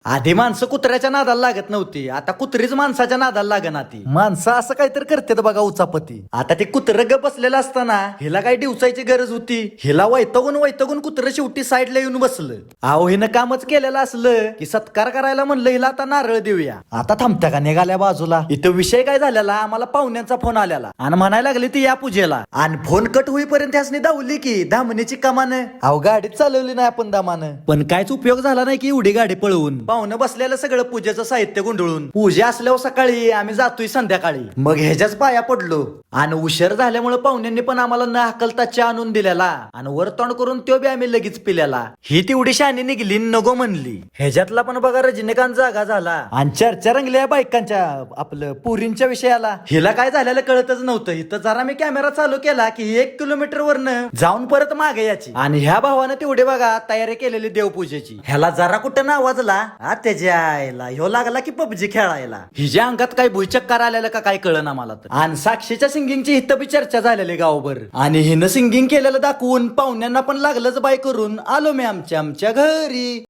आधी माणसं कुत्र्याच्या नादाला लागत नव्हती, आता कुत्रीच माणसाच्या नादाला लागना ती. माणसं असं काहीतरी करतात बघा उचापती. आता ते कुत्र ग बसलेलं असताना हिला काही डिवसायची गरज होती? हिला वैतगून कुत्र शेवटी साईडला येऊन बसलं. अहो हिनं कामच केलेलं असलं की सत्कार करायला म्हणलं हिला आता नारळ देऊया. आता थांबत्या का निघाल्या बाजूला. इथं विषय काय झालेला, आम्हाला पाहुण्यांचा फोन आलेला आणि म्हणायला लागली ती या पूजेला. आणि फोन कट होईपर्यंत ह्यासनी दावली की धामणीची कमान. अहो गाडीच चालवली नाही आपण दामानं, पण काहीच उपयोग झाला नाही की एवढी गाडी पळवून. पाहुणं बसलेलं सगळं पूजेचं साहित्य गुंडळून. पूजा असल्यावर सकाळी आम्ही जातोय संध्याकाळी. मग ह्याच्याच पाया पडलो आणि उशीर झाल्यामुळे पाहुण्यांनी पण आम्हाला न हकलता चहा आणून दिलेला आणि वर तोंड करून तो बी आम्ही लगेच पिल्याला. ही तेवढी शानी निघली नको म्हणली. ह्याच्यातला पण बघा रजनीकांत जागा झाला आणि चर्चा रंगल्या बायकांच्या आपलं पुरींच्या विषयाला. हिला काय झालेलं कळतच नव्हतं. इथं जरा मी कॅमेरा चालू केला की 1 किलोमीटर वरनं जाऊन परत मागे याची. आणि ह्या भावानं तेवढे बघा तयारी केलेली देवपूजेची. ह्याला जरा कुठं नाव वाजला त्याच्या आईला ह्यो लागला की पबजी खेळायला. हिच्या अंगात काय भुईचक्कर आलेलं का काय कळना मला तर. आणि साक्षीच्या सिंगिंगची हिथं बी चर्चा झालेली गावभर. आणि हिनं सिंगिंग केलेलं दाखवून पाहुण्यांना पण लागलंच बाय करून आलो मी आमच्या घरी.